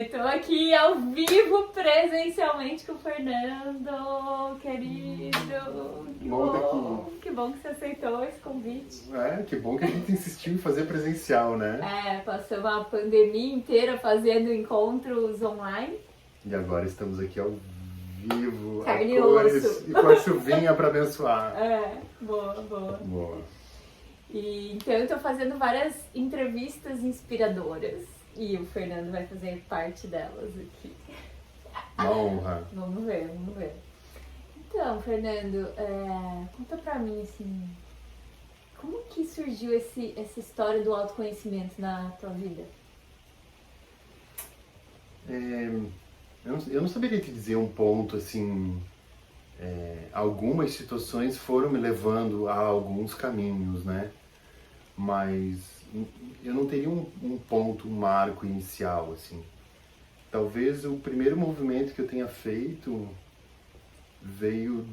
Estou aqui ao vivo, presencialmente com o Fernando, querido. Que bom que você aceitou esse convite. Que bom que a gente insistiu em fazer presencial, né? Passou uma pandemia inteira fazendo encontros online. E agora estamos aqui ao vivo, Carne a cores osso. e com a chuvinha para abençoar. Boa. E então eu estou fazendo várias entrevistas inspiradoras. E o Fernando vai fazer parte delas aqui. Uma honra. Vamos ver. Então, Fernando, conta pra mim, assim, como que surgiu essa história do autoconhecimento na tua vida? Eu não saberia te dizer um ponto, assim... algumas situações foram me levando a alguns caminhos, né? Mas eu não teria um ponto, um marco inicial, assim. Talvez o primeiro movimento que eu tenha feito veio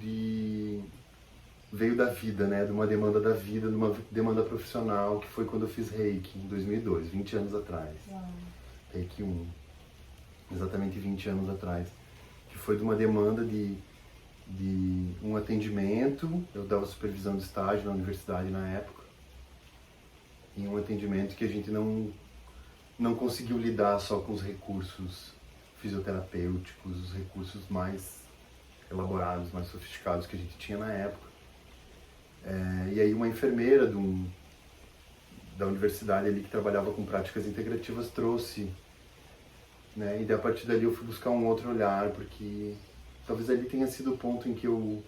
da vida, né? De uma demanda da vida, de uma demanda profissional, que foi quando eu fiz Reiki, em 2002, 20 anos atrás. Reiki 1, exatamente 20 anos atrás. Que foi de uma demanda de um atendimento, eu dava supervisão de estágio na universidade na época, em um atendimento que a gente não conseguiu lidar só com os recursos fisioterapêuticos, os recursos mais elaborados, mais sofisticados que a gente tinha na época. E aí uma enfermeira da universidade ali que trabalhava com práticas integrativas trouxe, né? E a partir dali eu fui buscar um outro olhar, porque talvez ali tenha sido o ponto em que eu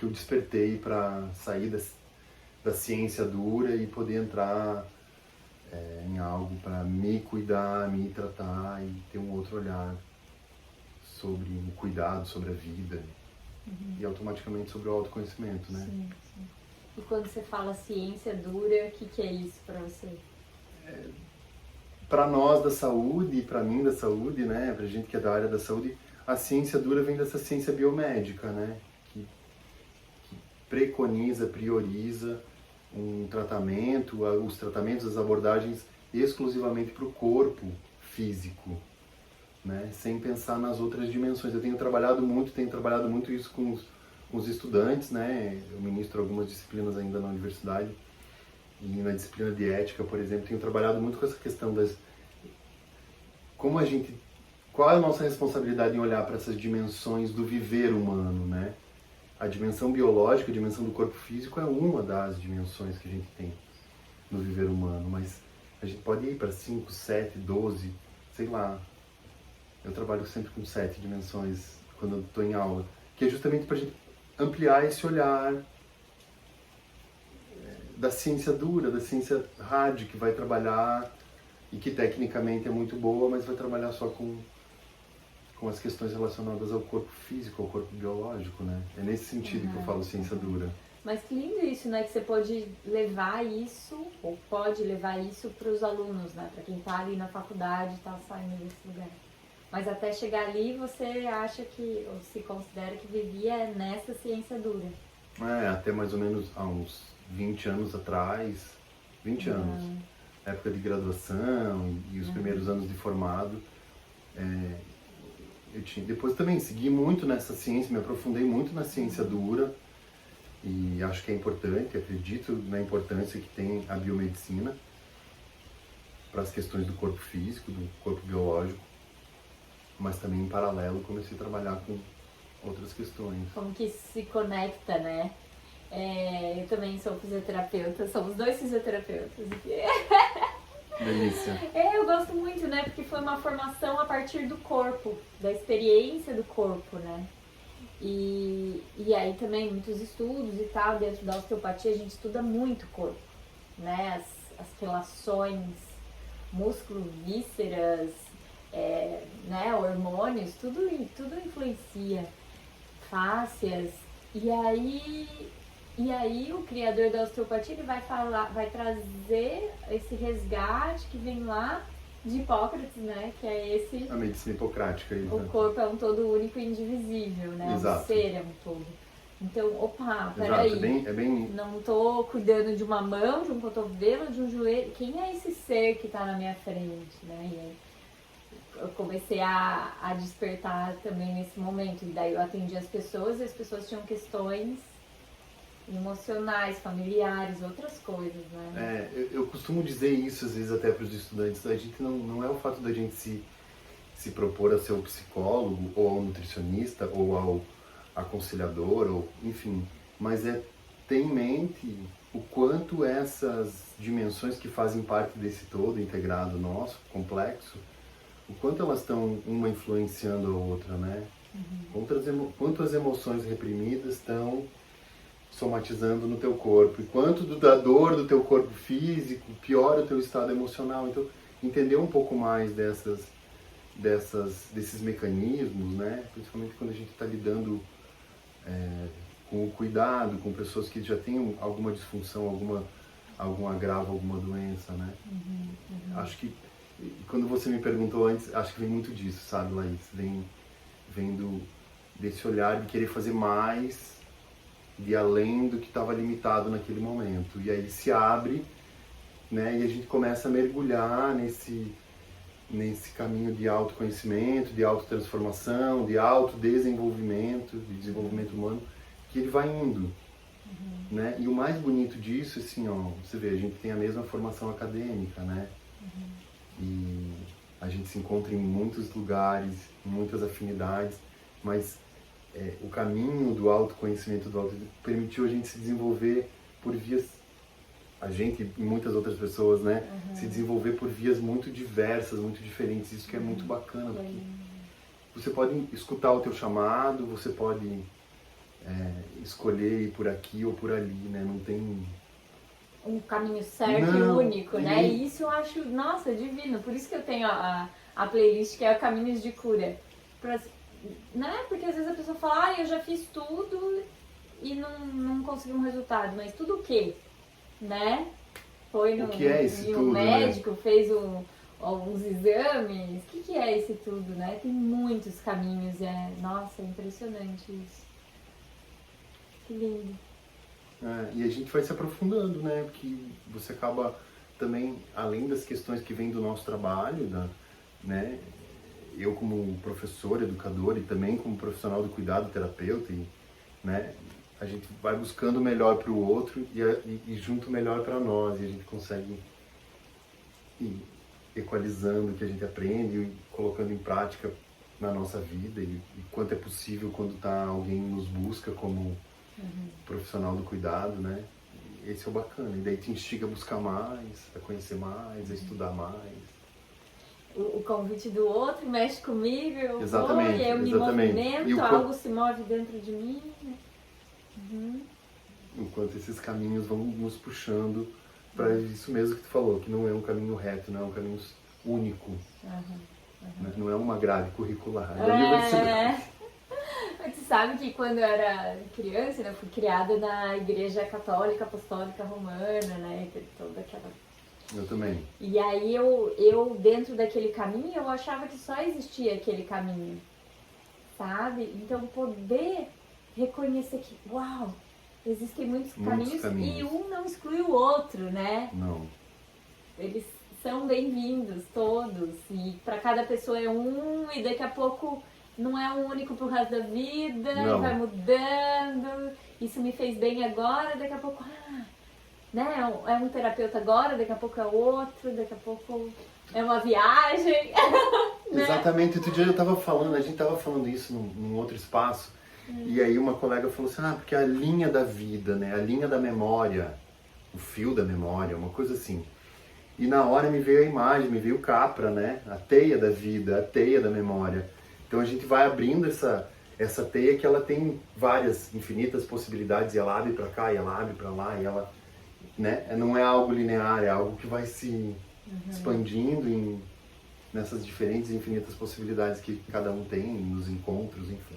despertei para sair da ciência dura e poder entrar em algo para me cuidar, me tratar e ter um outro olhar sobre o cuidado, sobre a vida e automaticamente sobre o autoconhecimento, né? Sim. E quando você fala ciência dura, o que é isso para você? Para nós da saúde, e para mim da saúde, né, pra gente que é da área da saúde, a ciência dura vem dessa ciência biomédica, né, que preconiza, prioriza um tratamento, os tratamentos, as abordagens exclusivamente para o corpo físico, né, sem pensar nas outras dimensões. Eu tenho trabalhado muito isso com os estudantes, né, eu ministro algumas disciplinas ainda na universidade, e na disciplina de ética, por exemplo, tenho trabalhado muito com essa questão qual é a nossa responsabilidade em olhar para essas dimensões do viver humano, né? A dimensão biológica, a dimensão do corpo físico é uma das dimensões que a gente tem no viver humano, mas a gente pode ir para 5, 7, 12, sei lá. Eu trabalho sempre com 7 dimensões quando eu estou em aula, que é justamente para a gente ampliar esse olhar da ciência dura, da ciência hard, que vai trabalhar e que tecnicamente é muito boa, mas vai trabalhar só com as questões relacionadas ao corpo físico, ao corpo biológico, né? É nesse sentido que eu falo ciência dura. Mas que lindo isso, né? Que você pode levar isso para os alunos, né? Para quem está ali na faculdade, está saindo desse lugar. Mas até chegar ali, você acha que, ou se considera que vivia nessa ciência dura? Até mais ou menos há uns 20 anos atrás, 20 anos, época de graduação e os primeiros anos de formado, depois também segui muito nessa ciência, me aprofundei muito na ciência dura e acho que é importante, acredito na importância que tem a biomedicina para as questões do corpo físico, do corpo biológico, mas também em paralelo comecei a trabalhar com outras questões. Como que se conecta, né? Eu também sou fisioterapeuta, somos 2 fisioterapeutas aqui. Delícia. Eu gosto muito, né? Porque foi uma formação a partir do corpo, da experiência do corpo, né? E aí também muitos estudos e tal, dentro da osteopatia a gente estuda muito o corpo, né? As relações, músculo, vísceras, né? Hormônios, tudo influencia, fáscias. E aí o criador da osteopatia ele vai trazer esse resgate que vem lá de Hipócrates, né? Que é esse... A medicina hipocrática. O corpo é um todo único e indivisível, né? Exato. O ser é um todo. Então, opa, Exato, peraí. é bem... Não tô cuidando de uma mão, de um cotovelo, de um joelho. Quem é esse ser que tá na minha frente, né? E aí eu comecei a despertar também nesse momento. E daí eu atendi as pessoas e as pessoas tinham questões emocionais, familiares, outras coisas, né? Eu costumo dizer isso às vezes até para os estudantes. A gente não é o fato da gente se propor a ser o psicólogo ou ao nutricionista ou ao aconselhador, ou enfim, mas é ter em mente o quanto essas dimensões que fazem parte desse todo integrado nosso, complexo, o quanto elas estão uma influenciando a outra, né? Quanto as emoções reprimidas estão somatizando no teu corpo, e quanto da dor do teu corpo físico piora o teu estado emocional. Então, entender um pouco mais desses mecanismos, né? Principalmente quando a gente está lidando com o cuidado, com pessoas que já têm alguma disfunção, algum agravo, alguma doença, né? Acho que, quando você me perguntou antes, acho que vem muito disso, sabe, Laís? Vem desse olhar de querer fazer mais, de além do que estava limitado naquele momento. E aí se abre, né? E a gente começa a mergulhar nesse caminho de autoconhecimento, de autotransformação, de autodesenvolvimento, de desenvolvimento humano, que ele vai indo, né? E o mais bonito disso, assim, ó, você vê, a gente tem a mesma formação acadêmica, né? E a gente se encontra em muitos lugares, em muitas afinidades, mas o caminho do autoconhecimento, permitiu a gente se desenvolver por vias, a gente e muitas outras pessoas, né, se desenvolver por vias muito diversas, muito diferentes. Isso que é muito bacana, porque você pode escutar o teu chamado, você pode escolher ir por aqui ou por ali, né, não tem um caminho certo e único, né? E isso eu acho, nossa, divino. Por isso que eu tenho a playlist que é Caminhos de Cura. Né? Porque às vezes a pessoa fala, eu já fiz tudo e não consegui um resultado. Mas tudo o quê? Né? Foi no médico, né? Fez alguns exames. O que é esse tudo, né? Tem muitos caminhos. Nossa, é impressionante isso. Que lindo. E a gente vai se aprofundando, né? Porque você acaba também, além das questões que vêm do nosso trabalho, né? Eu como professor, educador e também como profissional do cuidado, terapeuta, né? A gente vai buscando o melhor para o outro e junto o melhor para nós, e a gente consegue ir equalizando o que a gente aprende e colocando em prática na nossa vida, e quanto é possível quando alguém nos busca como profissional do cuidado, né? Esse é o bacana, e daí te instiga a buscar mais, a conhecer mais, a estudar mais. O convite do outro mexe comigo, eu exatamente, vou, e eu me movimento, algo se move dentro de mim. Enquanto esses caminhos vão nos puxando para isso mesmo que tu falou, que não é um caminho reto, não é um caminho único, né? Não é uma grade curricular da universidade. Você sabe que quando eu era criança, eu fui criada na Igreja Católica Apostólica Romana, né? Toda aquela... Eu também. E aí eu dentro daquele caminho, eu achava que só existia aquele caminho, sabe? Então poder reconhecer que, uau, existem muitos caminhos e um não exclui o outro, né? Não. Eles são bem-vindos todos, e para cada pessoa é um, e daqui a pouco não é um único pro resto da vida, e vai mudando. Isso me fez bem agora, daqui a pouco, né? É um terapeuta agora, daqui a pouco é outro, daqui a pouco é uma viagem. Né? Exatamente, outro dia a gente tava falando isso num outro espaço, e aí uma colega falou assim, porque a linha da vida, né? A linha da memória, o fio da memória, uma coisa assim. E na hora me veio a imagem, me veio o Capra, né? A teia da vida, a teia da memória. Então a gente vai abrindo essa teia que ela tem várias, infinitas possibilidades, e ela abre para cá, e ela abre para lá, e ela... Né? Não é algo linear, é algo que vai se expandindo nessas diferentes e infinitas possibilidades que cada um tem, nos encontros, enfim.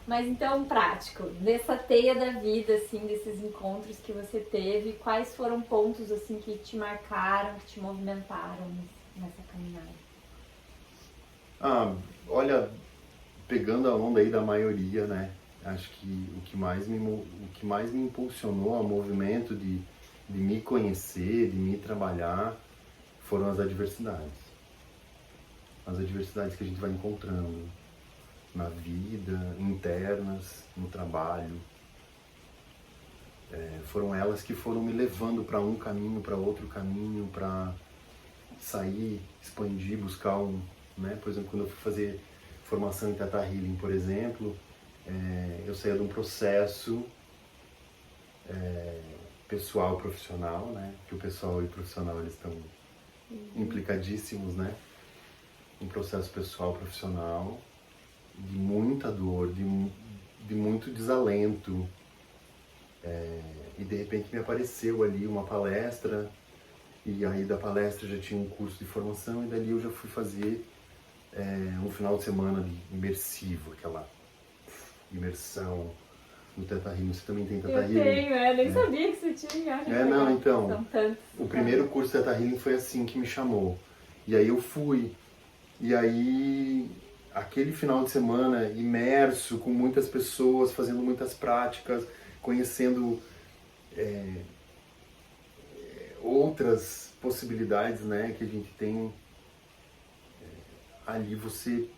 Mas então, prático, dessa teia da vida, assim, desses encontros que você teve, quais foram pontos, assim, que te marcaram, que te movimentaram nessa caminhada? Olha, pegando a onda aí da maioria, né? Acho que o que mais me impulsionou ao movimento de me conhecer, de me trabalhar, foram as adversidades. As adversidades que a gente vai encontrando na vida, internas, no trabalho. Foram elas que foram me levando para um caminho, para outro caminho, para sair, expandir, buscar né? Por exemplo, quando eu fui fazer formação em Theta Healing, por exemplo, eu saía de um processo pessoal e profissional, né? Que o pessoal e o profissional, eles estão implicadíssimos, né? Um processo pessoal e profissional de muita dor, de muito desalento. E de repente me apareceu ali uma palestra, e aí da palestra já tinha um curso de formação, e dali eu já fui fazer um final de semana imersivo, aquela imersão no Theta Healing. Você também tem Theta Healing? Eu tenho, nem sabia que você tinha. Não, então, são tantos. O primeiro curso Theta Healing foi assim que me chamou. E aí eu fui. E aí, aquele final de semana imerso com muitas pessoas, fazendo muitas práticas, conhecendo outras possibilidades, né, que a gente tem, ali você...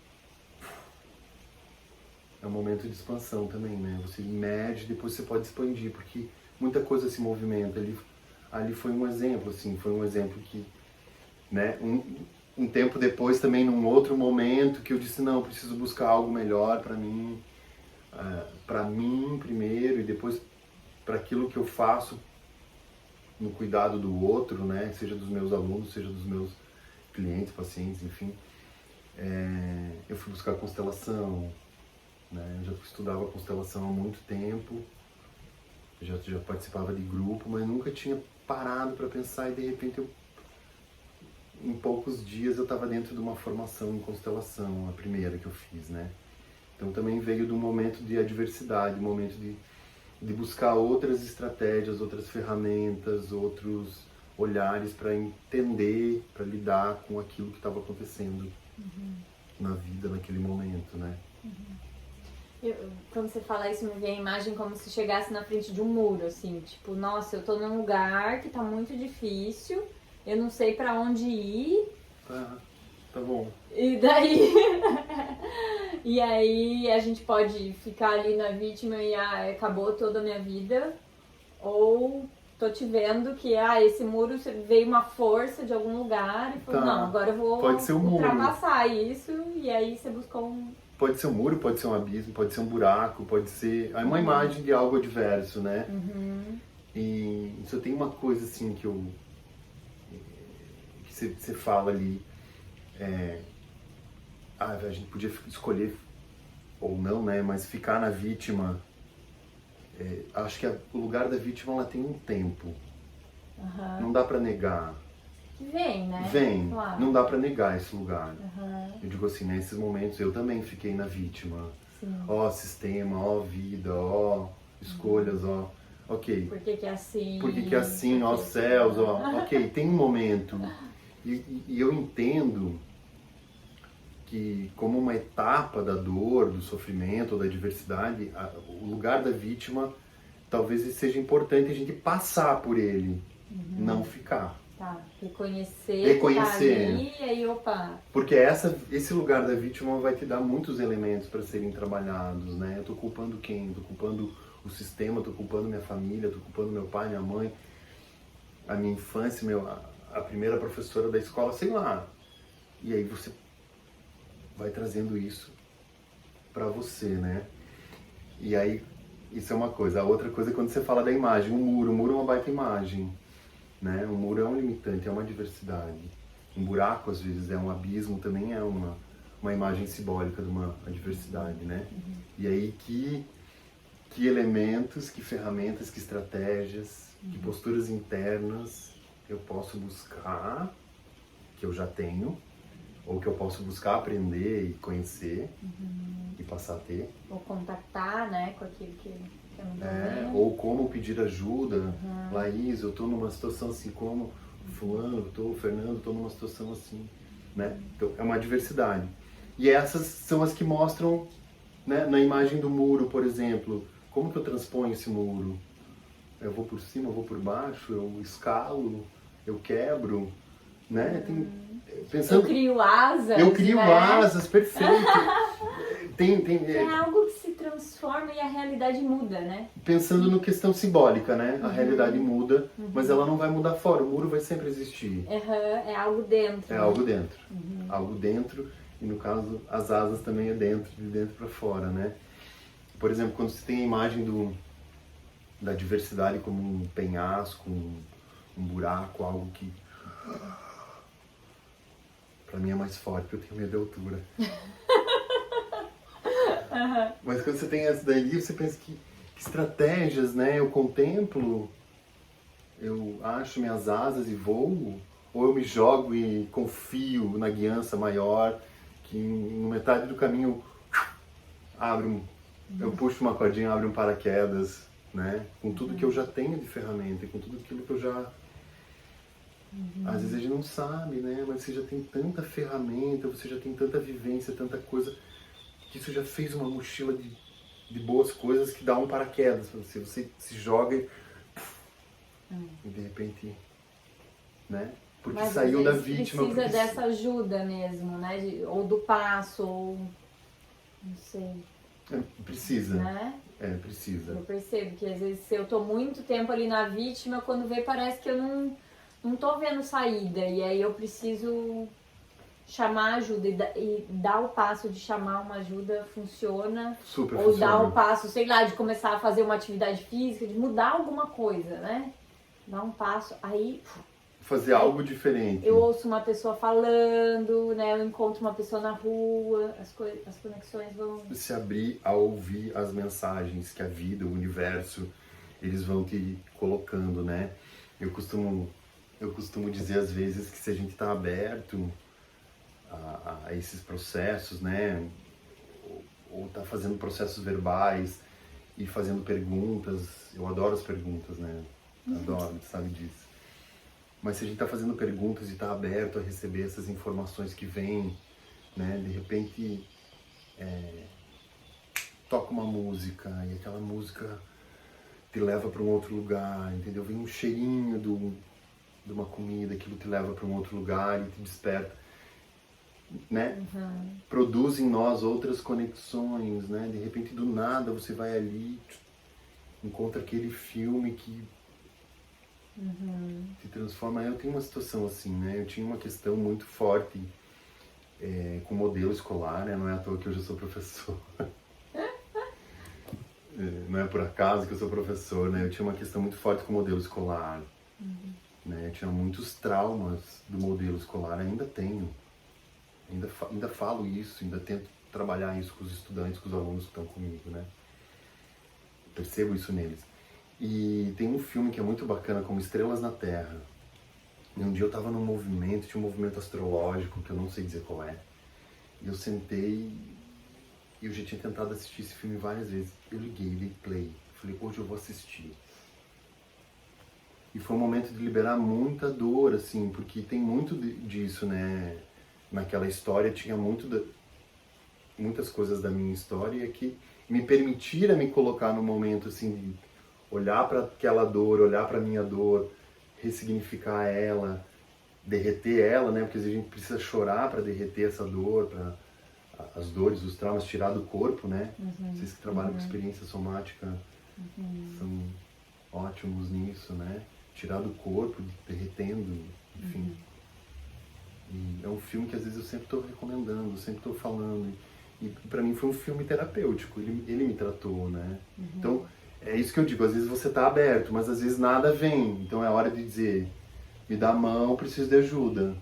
É um momento de expansão também, né? Você emerge, depois você pode expandir, porque muita coisa se movimenta. Ali foi um exemplo, assim, foi um exemplo que, né, um tempo depois também, num outro momento, que eu disse, não, eu preciso buscar algo melhor para mim primeiro, e depois para aquilo que eu faço no cuidado do outro, né? Seja dos meus alunos, seja dos meus clientes, pacientes, enfim. Eu fui buscar constelação, né? Eu já estudava constelação há muito tempo, já participava de grupo, mas nunca tinha parado para pensar, e de repente em poucos dias eu estava dentro de uma formação em constelação, a primeira que eu fiz, né? Então também veio de um momento de adversidade, um momento de buscar outras estratégias, outras ferramentas, outros olhares para entender, para lidar com aquilo que estava acontecendo na vida naquele momento, né? Quando você fala isso, me vem a imagem como se chegasse na frente de um muro, assim, tipo, nossa, eu tô num lugar que tá muito difícil, eu não sei pra onde ir. Tá bom. E daí... e aí a gente pode ficar ali na vítima e acabou toda a minha vida, ou tô te vendo que esse muro veio uma força de algum lugar e falou, não, agora eu vou ultrapassar isso, e aí você buscou Pode ser um muro, pode ser um abismo, pode ser um buraco, pode ser... É uma imagem de algo adverso, né? E só tem uma coisa assim que você fala ali, a gente podia escolher ou não, né? Mas ficar na vítima, acho que o lugar da vítima, ela tem um tempo. Não dá pra negar. Vem, né? Vem, claro. Não dá pra negar esse lugar. Eu digo assim, nesses momentos eu também fiquei na vítima. Ó sistema, ó vida, ó escolhas, ó... Ok. Por que é assim? Por que é assim, ó céus, ó... Ok, tem um momento. E eu entendo que como uma etapa da dor, do sofrimento, ou da adversidade, o lugar da vítima talvez seja importante a gente passar por ele, não ficar. Tá, reconhecer. Tá ali, e aí, opa. Porque esse lugar da vítima vai te dar muitos elementos para serem trabalhados, né? Eu tô culpando quem? Eu tô culpando o sistema, eu tô culpando minha família, eu tô culpando meu pai, minha mãe, a minha infância, a primeira professora da escola, sei lá. E aí você vai trazendo isso para você, né? E aí, isso é uma coisa. A outra coisa é quando você fala da imagem, o muro é uma baita imagem. Né? O muro é um limitante, é uma diversidade. Um buraco, às vezes, é um abismo, também é uma imagem simbólica de uma adversidade, né? E aí, que elementos, que ferramentas, que estratégias, que posturas internas eu posso buscar, que eu já tenho, ou que eu posso buscar aprender e conhecer e passar a ter. Ou contactar, né, com aquilo que eu não tô vendo. Ou como pedir ajuda. Laís, eu tô numa situação assim, como fulano, Fernando, tô numa situação assim, né? Então, é uma diversidade. E essas são as que mostram né? Na imagem do muro, por exemplo, como que eu transponho esse muro? Eu vou por cima, eu vou por baixo, eu escalo, eu quebro, né? Eu crio asas. Eu crio né? asas, perfeito. É algo que se transforma e a realidade muda, né? Pensando no questão simbólica, né? A realidade muda, mas ela não vai mudar fora, o muro vai sempre existir. É algo dentro. É algo dentro. Algo dentro, e no caso, as asas também é dentro, de dentro para fora, né? Por exemplo, quando você tem a imagem da diversidade como um penhasco, um buraco, algo que pra mim é mais forte, porque eu tenho medo de altura. Mas quando você tem essa daí, você pensa que estratégias, né? Eu contemplo, eu acho minhas asas e voo, ou eu me jogo e confio na guiança maior, que no metade do caminho eu puxo uma cordinha, abre um paraquedas, né? Com tudo que eu já tenho de ferramenta, com tudo aquilo que eu já... Às vezes a gente não sabe, né? Mas você já tem tanta ferramenta, você já tem tanta vivência, tanta coisa, que isso já fez uma mochila de boas coisas que dá um paraquedas pra você. Você se joga e de repente, né? Porque Mas saiu às da vezes vítima. precisa Porque... dessa ajuda mesmo, né? Ou do passo, ou... não sei. Precisa. Né? Precisa. Eu percebo que às vezes se eu tô muito tempo ali na vítima, quando vê parece que eu não tô vendo saída. E aí eu preciso chamar ajuda e dar o passo de chamar uma ajuda funciona. Super ou funciona. dar o passo, sei lá, de começar a fazer uma atividade física, de mudar alguma coisa, né? Dar um passo, aí... fazer algo diferente. Eu ouço uma pessoa falando, né? Eu encontro uma pessoa na rua, as conexões vão... Se abrir a ouvir as mensagens que a vida, o universo, eles vão te colocando, né? Eu costumo dizer às vezes que se a gente está aberto a esses processos, né? Ou está fazendo processos verbais e fazendo perguntas, eu adoro as perguntas, né? Adoro, sabe disso. Mas se a gente está fazendo perguntas e está aberto a receber essas informações que vêm, né? De repente toca uma música e aquela música te leva para um outro lugar, entendeu? Vem um cheirinho de uma comida, aquilo te leva para um outro lugar e te desperta, né? Produz em nós outras conexões, né? De repente do nada você vai ali, encontra aquele filme que te transforma. Eu tenho uma situação assim, né? Eu tinha uma questão muito forte com o modelo escolar, né? Não é à toa que hoje eu sou professor. Não é por acaso que eu sou professor, né? Eu tinha uma questão muito forte com o modelo escolar. Né? Eu tinha muitos traumas do modelo escolar, ainda tenho. Ainda falo isso, ainda tento trabalhar isso com os estudantes, com os alunos que estão comigo, né? Percebo isso neles. E tem um filme que é muito bacana, como Estrelas na Terra. E um dia eu estava num movimento, tinha um movimento astrológico, que eu não sei dizer qual é. E eu sentei, e eu já tinha tentado assistir esse filme várias vezes. Eu liguei, dei play, falei, hoje eu vou assistir. E foi um momento de liberar muita dor, assim, porque tem muito disso, né? Naquela história tinha muitas coisas da minha história que me permitiram me colocar no momento, assim, de olhar para aquela dor, olhar para minha dor, ressignificar ela, derreter ela, né? Porque às vezes a gente precisa chorar para derreter essa dor, para as dores, os traumas, tirar do corpo, né? Vocês que trabalham com experiência somática são ótimos nisso, né? Tirar do corpo, derretendo, enfim. E é um filme que às vezes eu sempre estou recomendando, sempre estou falando. E para mim foi um filme terapêutico, ele me tratou, né? Então, é isso que eu digo, às vezes você está aberto, mas às vezes nada vem. Então é hora de dizer, me dá a mão, preciso de ajuda.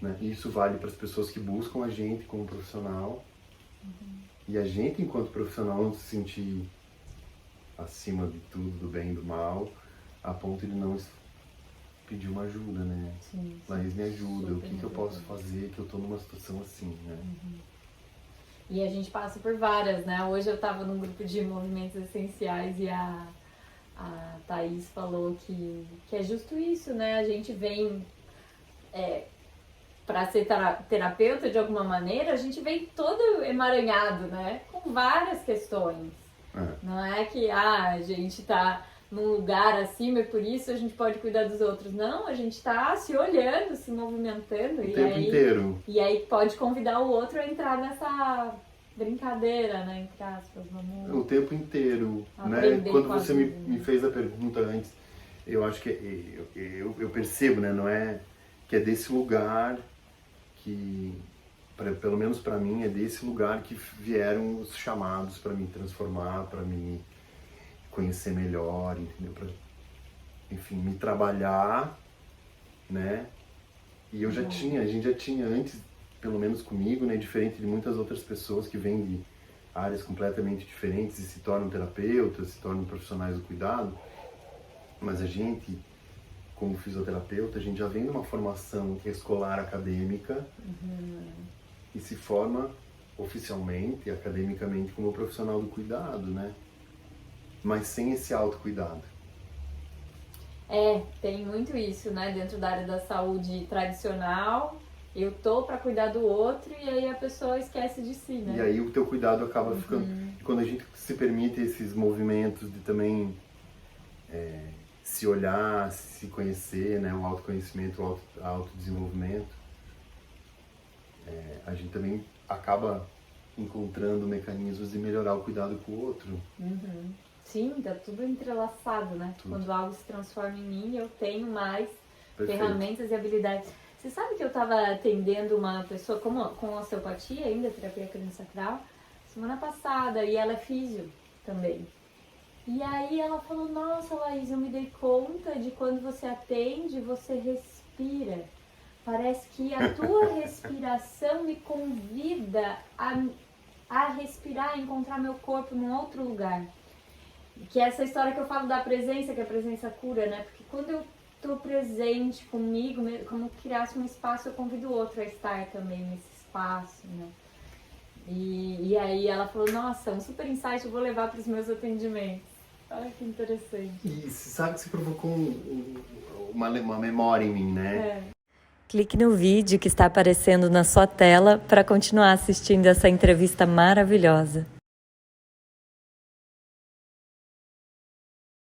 Né? E isso vale para as pessoas que buscam a gente como profissional. E a gente, enquanto profissional, não se sentir acima de tudo, do bem e do mal, a ponto de não pedir uma ajuda, né? Sim. Laís, me ajuda, o que eu posso fazer, que eu estou numa situação assim, né? E a gente passa por várias, né? Hoje eu estava num grupo de movimentos essenciais e a Thaís falou que é justo isso, né? A gente vem para ser terapeuta de alguma maneira, a gente vem todo emaranhado, né? Com várias questões. Não é que a gente tá num lugar acima e por isso a gente pode cuidar dos outros. Não, a gente tá se olhando, se movimentando. O tempo inteiro. E aí pode convidar o outro a entrar nessa brincadeira, né? Entre aspas. Vamos o tempo inteiro. Né? Quando você me fez a pergunta antes, eu acho que eu percebo, né? Não é que é desse lugar que, pelo menos para mim, é desse lugar que vieram os chamados para me transformar, para me conhecer melhor, entendeu? Pra, enfim, me trabalhar, né? E a gente já tinha antes, pelo menos comigo, né? Diferente de muitas outras pessoas que vêm de áreas completamente diferentes e se tornam terapeutas, se tornam profissionais do cuidado, mas a gente, como fisioterapeuta, a gente já vem de uma formação escolar acadêmica e se forma oficialmente, academicamente, como profissional do cuidado, né? Mas sem esse autocuidado. Tem muito isso, né? Dentro da área da saúde tradicional, eu tô para cuidar do outro e aí a pessoa esquece de si, né? E aí o teu cuidado acaba ficando... E quando a gente se permite esses movimentos de também se olhar, se conhecer, né? O autoconhecimento, o autodesenvolvimento, a gente também acaba encontrando mecanismos de melhorar o cuidado com o outro. Sim, tá tudo entrelaçado, né? Tudo. Quando algo se transforma em mim, eu tenho mais Perfeito. ferramentas e habilidades. Você sabe que eu estava atendendo uma pessoa com osteopatia ainda, terapia craniossacral, semana passada, e ela é físio também. E aí ela falou, nossa, Laís, eu me dei conta de quando você atende, você respira. Parece que a tua respiração me convida a respirar, a encontrar meu corpo num outro lugar. Que é essa história que eu falo da presença, que a presença cura, né? Porque quando eu tô presente comigo, como criasse um espaço, eu convido o outro a estar também nesse espaço, né? E aí ela falou, nossa, um super insight, eu vou levar para os meus atendimentos. Olha que interessante. E sabe que você provocou uma memória em mim, né? Clique no vídeo que está aparecendo na sua tela para continuar assistindo essa entrevista maravilhosa.